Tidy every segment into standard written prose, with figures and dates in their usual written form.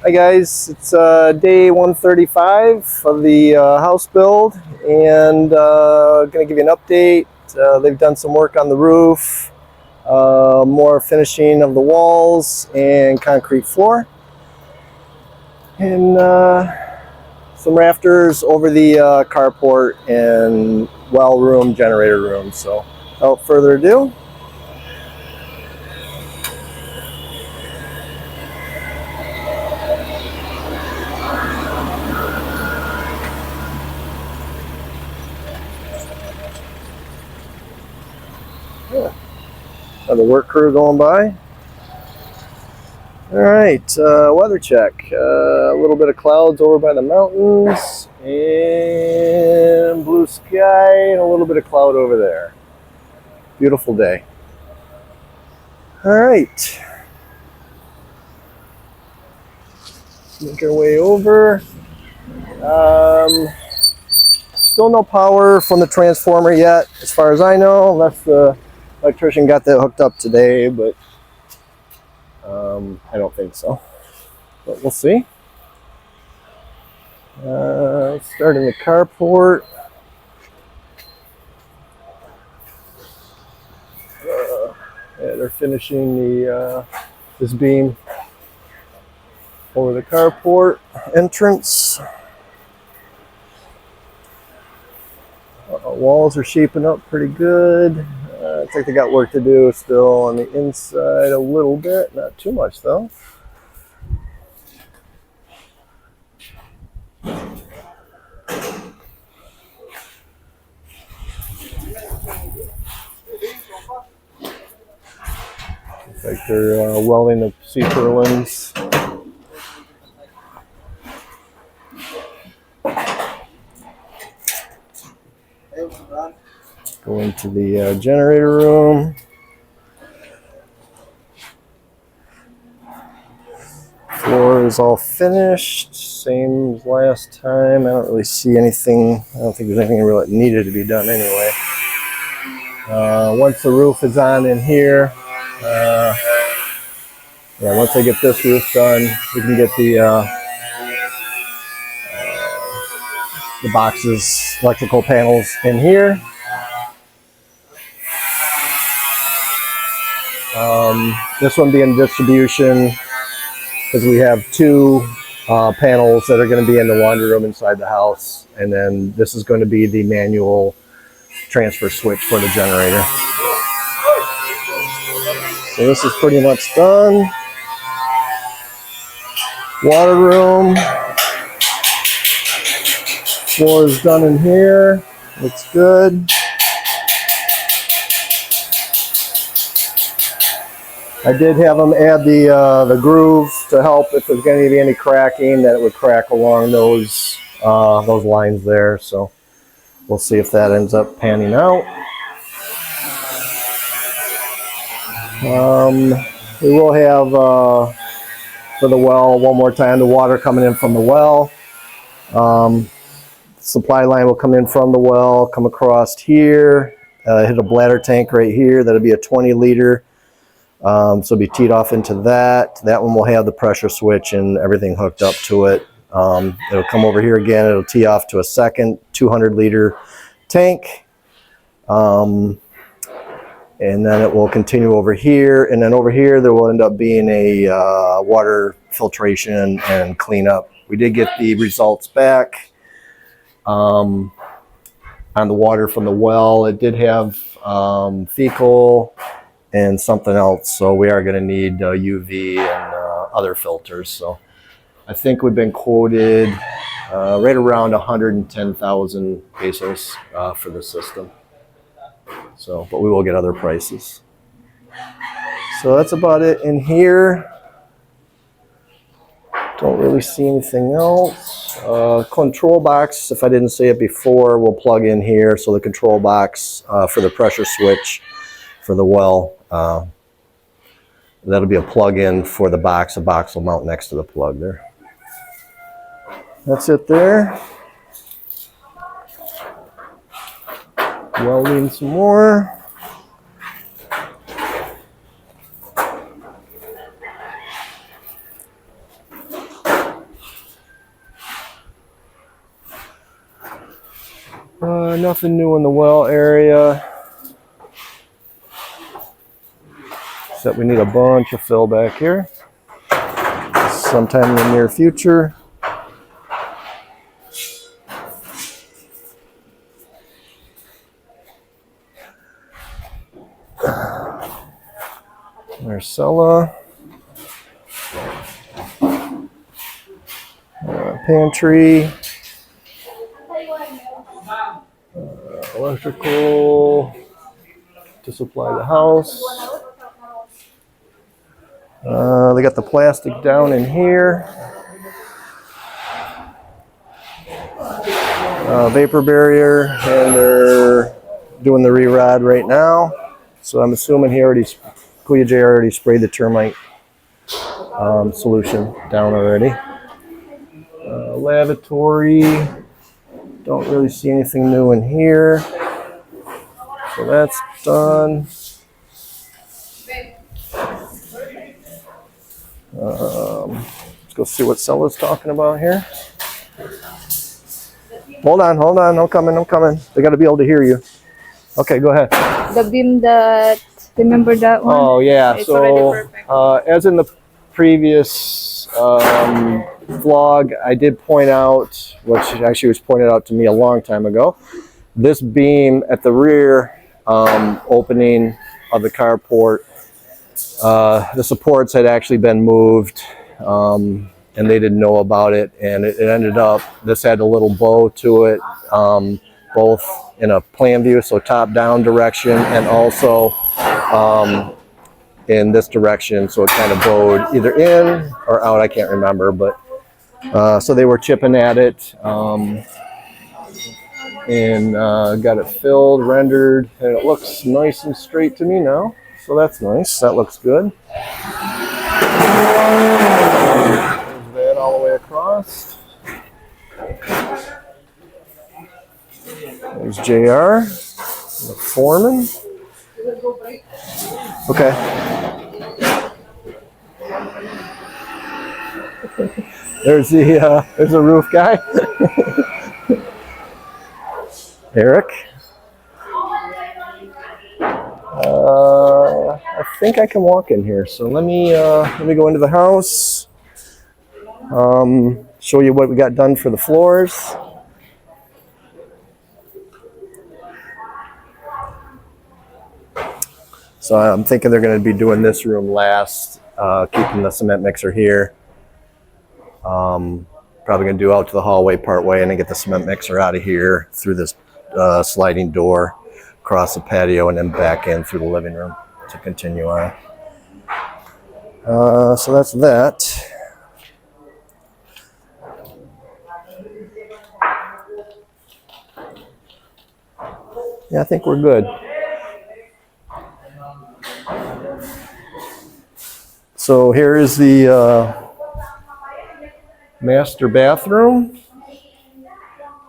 Hi guys, it's day 135 of the house build, and going to give you an update. They've done some work on the roof, more finishing of the walls and concrete floor, and some rafters over the carport and well room, generator room. So without further ado, another work crew going by. All right, weather check. A little bit of clouds over by the mountains and blue sky and a little bit of cloud over there. Beautiful day. All right. Make our way over. Still no power from the transformer yet, as far as I know, unless the electrician got that hooked up today, but I don't think so. But we'll see. Starting the carport. Yeah, they're finishing the this beam over the carport entrance. Walls are shaping up pretty good. Looks like they got work to do still on the inside a little bit, not too much though. Looks like they're welding the C-purlins. Go into the generator room. Floor is all finished, same as last time. I don't really see anything. I don't think there's anything really that needed to be done anyway. Once the roof is on in here, yeah, once I get this roof done, we can get the boxes, electrical panels in here. This one being distribution, because we have two panels that are going to be in the laundry room inside the house, and then this is going to be the manual transfer switch for the generator. So this is pretty much done. Water room. Floor is done in here. Looks good. I did have them add the groove to help if there's going to be any cracking, that it would crack along those lines there. So we'll see if that ends up panning out. We will have for the well one more time the water coming in from the well. Supply line will come in from the well, come across here, hit a bladder tank right here. That'll be a 20-liter. So it'll be teed off into that. That one will have the pressure switch and everything hooked up to it. It'll come over here again. It'll tee off to a second 200-liter tank. And then it will continue over here. And then over here, there will end up being a water filtration and cleanup. We did get the results back on the water from the well. It did have fecal and something else, so we are going to need UV and other filters. So I think we've been quoted right around 110,000 pesos for the system. So, but we will get other prices. So that's about it in here. Don't really see anything else. Control box, if I didn't say it before, will plug in here. So the control box for the pressure switch for the well. That'll be a plug-in for the box. The box will mount next to the plug there. That's it there. Welding some more. Nothing new in the well area. Except we need a bunch of fill back here. Sometime in the near future. Marcella. Pantry. Electrical to supply the house. They got the plastic down in here. Vapor barrier, and they're doing the re-rod right now. So I'm assuming Kuya J already sprayed the termite solution down already. Lavatory, don't really see anything new in here. So that's done. Let's go see what Cella's talking about here. Hold on, I'm coming. They got to be able to hear you. Okay, go ahead. The beam that, remember that one? Oh, yeah. It's so, as in the previous vlog, I did point out, which actually was pointed out to me a long time ago, this beam at the rear opening of the carport, the supports had actually been moved, and they didn't know about it, and it ended up, this had a little bow to it, both in a plan view, so top-down direction, and also in this direction, so it kind of bowed either in or out, I can't remember, but so they were chipping at it, and got it filled, rendered, and it looks nice and straight to me now, so that's nice, that looks good. There's that all the way across. There's JR, the foreman. Okay. There's the roof guy. Eric. I think I can walk in here, so let me go into the house. Show you what we got done for the floors. So I'm thinking they're going to be doing this room last, keeping the cement mixer here. Probably going to do out to the hallway part way and then get the cement mixer out of here through this sliding door, across the patio, and then back in through the living room to continue on. So that's that. Yeah, I think we're good. So here is the master bathroom.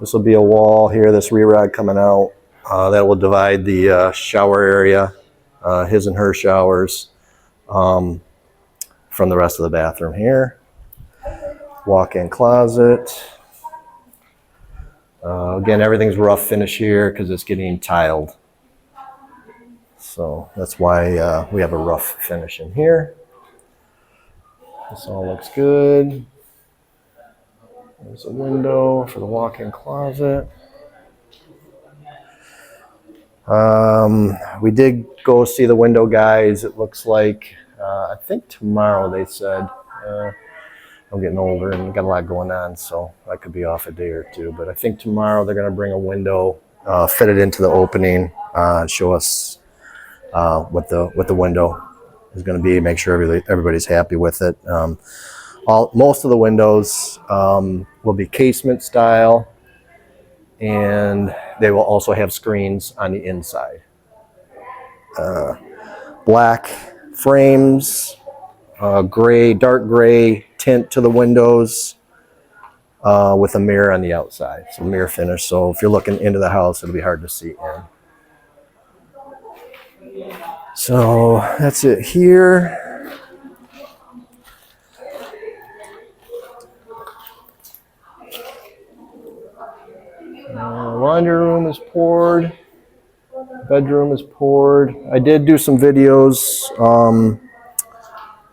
This will be a wall here, this re-rod coming out. That will divide the shower area, his and her showers, from the rest of the bathroom here. Walk-in closet. Again, everything's rough finish here because it's getting tiled. So that's why we have a rough finish in here. This all looks good. There's a window for the walk-in closet. We did go see the window guys. It looks like, I think tomorrow they said. I'm getting older and got a lot going on, so I could be off a day or two. But I think tomorrow they're going to bring a window, fit it into the opening, and show us what the window is going to be. Make sure everybody's happy with it. Most of the windows will be casement style, and they will also have screens on the inside. Black frames, dark gray tint to the windows, with a mirror on the outside. So mirror finish. So if you're looking into the house, it'll be hard to see in. So that's it here. Laundry room is poured. Bedroom is poured. I did do some videos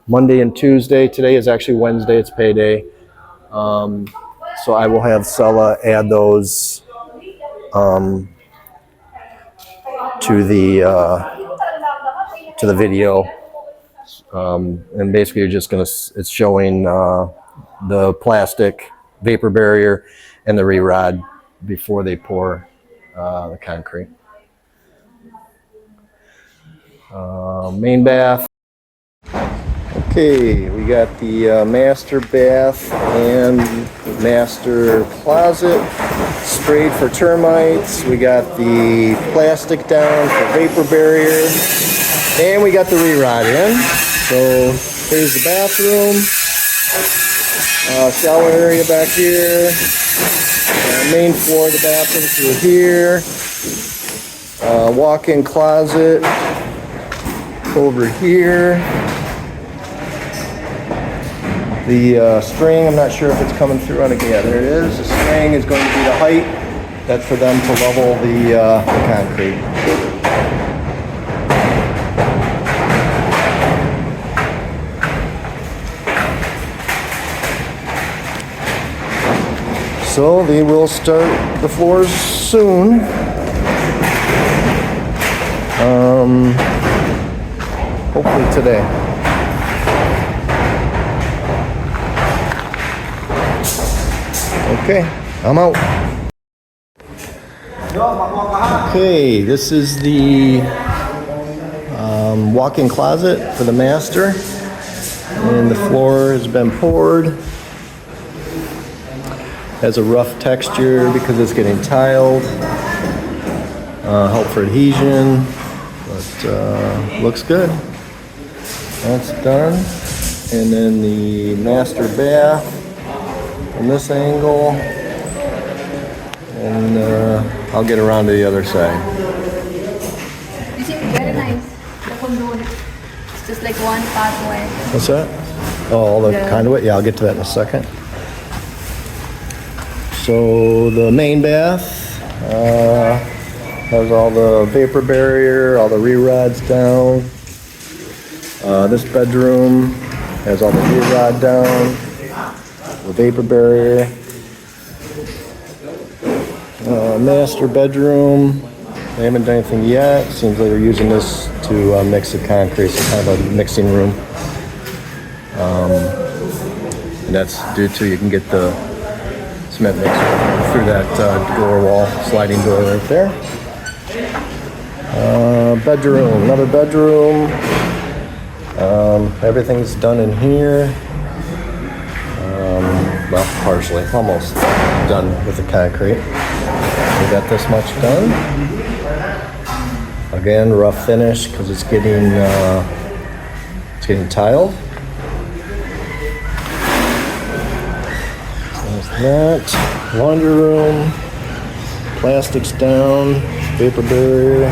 Monday and Tuesday. Today is actually Wednesday. It's payday. So I will have Sella add those to the video. And basically you're just it's showing the plastic vapor barrier and the re-rod before they pour the concrete. Main bath. Okay, we got the master bath and master closet sprayed for termites. We got the plastic down for vapor barrier, and we got the re-rod in. So here's the bathroom, shower area back here, main floor of the bathroom through here, walk-in closet over here. The string, I'm not sure if it's coming through on it. Yeah, there it is. The string is going to be the height. That's for them to level the concrete. So they will start the floors soon. Hopefully today. Okay, I'm out. Okay, this is the walk-in closet for the master. And the floor has been poured. Has a rough texture because it's getting tiled. Help for adhesion, but looks good. That's done. And then the master bath from this angle, and I'll get around to the other side. This is very nice. The conduit. It's just like one pathway. What's that? Oh, all the conduit? Yeah, I'll get to that in a second. So the main bath has all the vapor barrier, all the re-rods down. This bedroom has all the re-rod down, the vapor barrier. Master bedroom, they haven't done anything yet. Seems like they're using this to mix the concrete, so kind of a mixing room. And that's due to you can get the cement mixer through that door wall, sliding door right there. Bedroom, another bedroom. Everything's done in here. Well, partially, almost done with the concrete. We got this much done. Again, rough finish because it's getting tiled. There's that. Laundry room. Plastics down. Vapor barrier.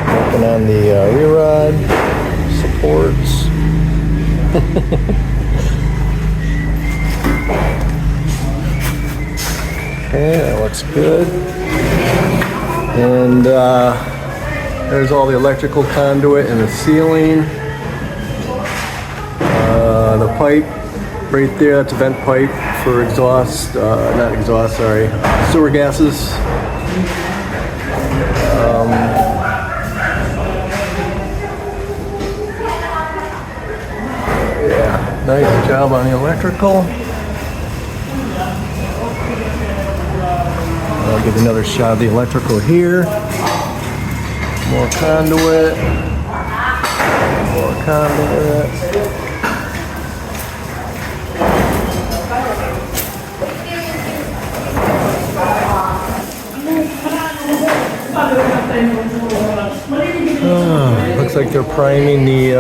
Working on the re-rod supports. Okay, that looks good. And there's all the electrical conduit and the ceiling. The pipe right there, that's a vent pipe for exhaust, not exhaust, sorry, sewer gases. Yeah, nice job on the electrical. I'll give another shot of the electrical here. More conduit. More conduit. Looks like they're priming the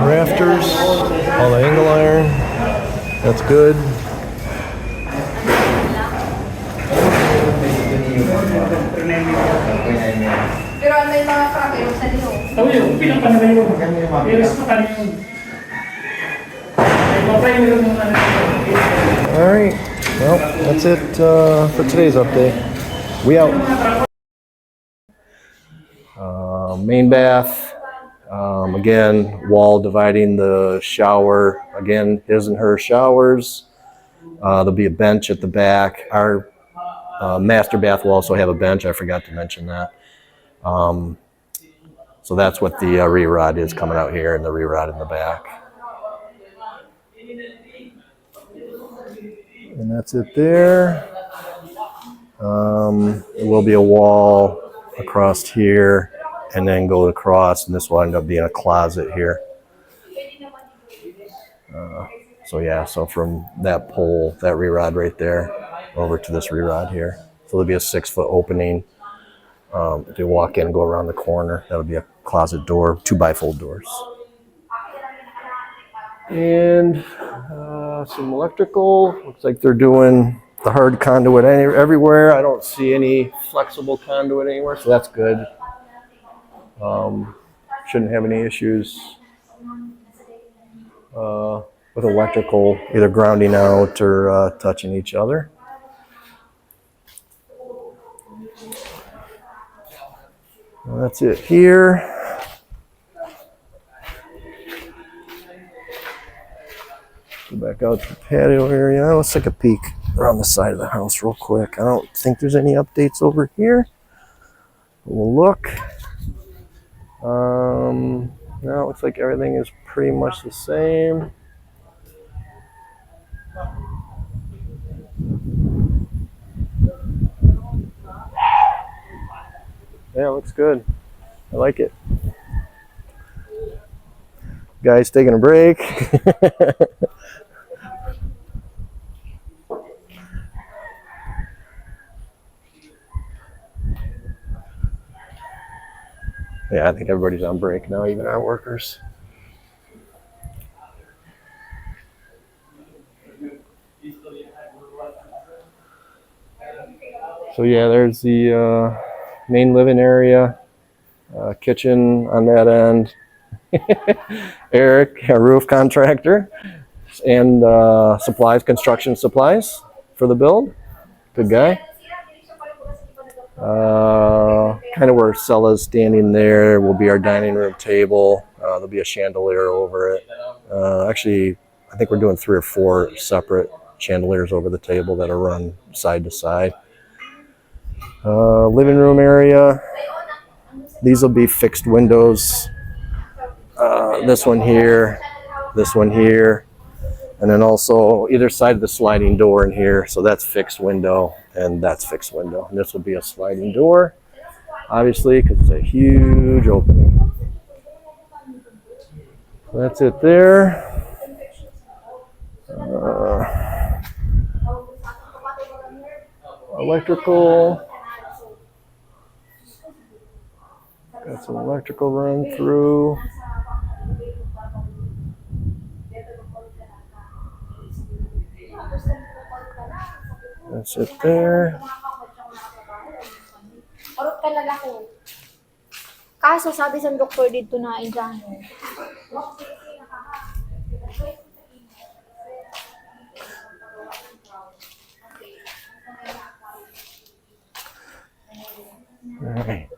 rafters, all the angle iron. That's good. All right, well, that's it for today's update. We out. Main bath. Again, wall dividing the shower. Again, his and her showers. There'll be a bench at the back. Our master bath will also have a bench. I forgot to mention that. So that's what the re-rod is coming out here, and the re-rod in the back. And that's it there. There will be a wall across here, and then go across, and this will end up being a closet here. So yeah, so from that pole, that re-rod right there, over to this re-rod here. So there'll be a 6-foot opening. If you walk in and go around the corner, that'll be a closet door, 2x4 doors. And some electrical. Looks like they're doing the hard conduit everywhere. I don't see any flexible conduit anywhere, so that's good. Shouldn't have any issues with electrical either grounding out or touching each other. Well, that's it here. Go back out to the patio area. Let's take a peek around the side of the house real quick. I don't think there's any updates over here. We'll look. No, it looks like everything is pretty much the same. Yeah, it looks good. I like it. Guys taking a break. Yeah, I think everybody's on break now, even our workers. So yeah, there's the main living area, kitchen on that end. Eric, a roof contractor, and supplies, construction supplies for the build. Good guy. Kind of where Cella's standing there will be our dining room table. There'll be a chandelier over it. Actually, I think we're doing 3 or 4 separate chandeliers over the table that are run side to side. Living room area. These will be fixed windows. This one here, and then also either side of the sliding door in here. So that's fixed window, and that's fixed window. And this will be a sliding door, obviously, because it's a huge opening. So that's it there. Electrical. Got some electrical run through. That's it there. Kaso sabi sa doktor dito na injano. All right,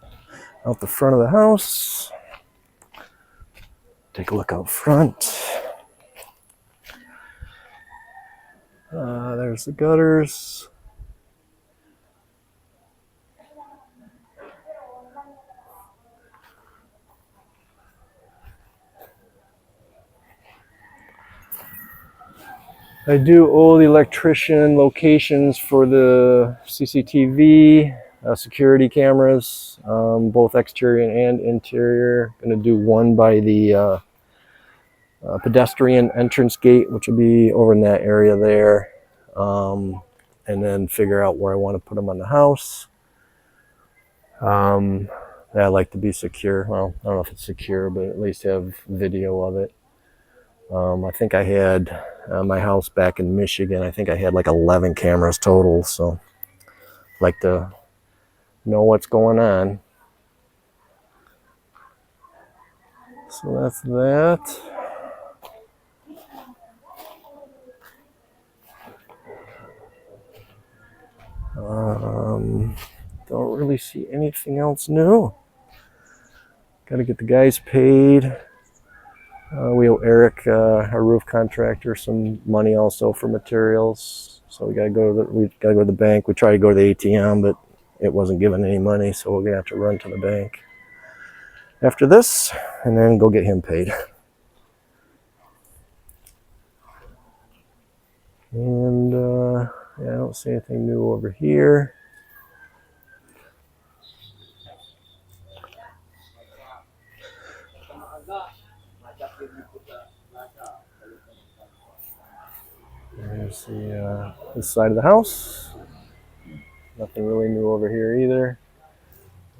out the front of the house. Take a look out front. There's the gutters. I do owe the electrician locations for the CCTV, security cameras, both exterior and interior. Going to do one by the pedestrian entrance gate, which will be over in that area there, and then figure out where I want to put them on the house. I like to be secure. Well, I don't know if it's secure, but at least have video of it. I think I had my house back in Michigan. I think I had like 11 cameras total, so I'd like to know what's going on. So that's that. don't really see anything else new. Got to get the guys paid. We owe Eric, our roof contractor, some money also for materials. So we gotta go to the bank. We tried to go to the ATM, but it wasn't giving any money, so we're gonna have to run to the bank after this and then go get him paid. And yeah, I don't see anything new over here. There's this side of the house. Nothing really new over here either.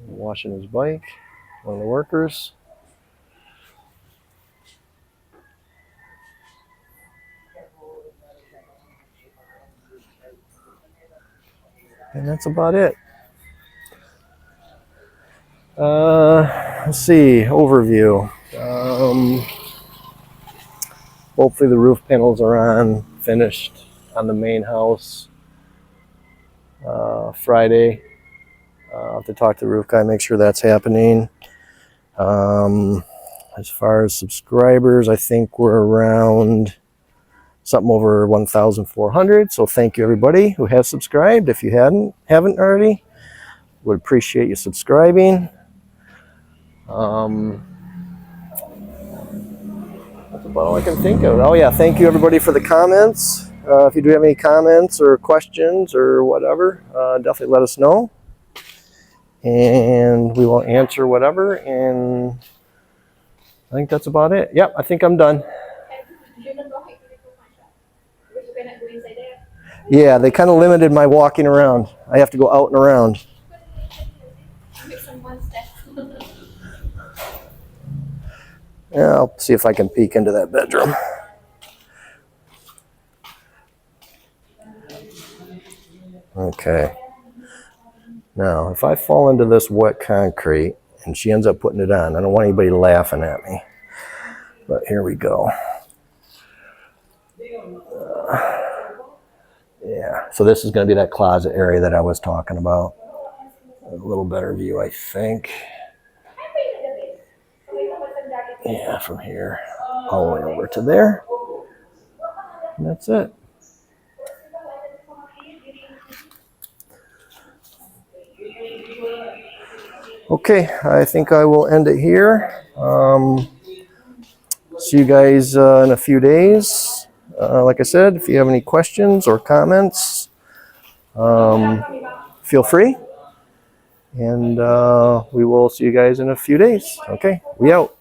Washing his bike, one of the workers. And that's about it. Let's see, overview. Hopefully the roof panels are finished on the main house Friday. I'll have to talk to the roof guy, make sure that's happening. As far as subscribers, I think we're around something over 1,400. So thank you everybody who has subscribed. If you haven't already, would appreciate you subscribing. That's about all I can think of. Oh yeah, thank you everybody for the comments. If you do have any comments or questions or whatever, definitely let us know. And we will answer whatever. And I think that's about it. Yep, I think I'm done. Yeah, they kind of limited my walking around. I have to go out and around. Yeah, I'll see if I can peek into that bedroom. Okay. Now, if I fall into this wet concrete and she ends up putting it on, I don't want anybody laughing at me. But here we go. Yeah, so this is going to be that closet area that I was talking about. A little better view, I think. Yeah, from here all the way over to there. And that's it. Okay, I think I will end it here. See you guys in a few days. Like I said, if you have any questions or comments, feel free. And we will see you guys in a few days. Okay, we out.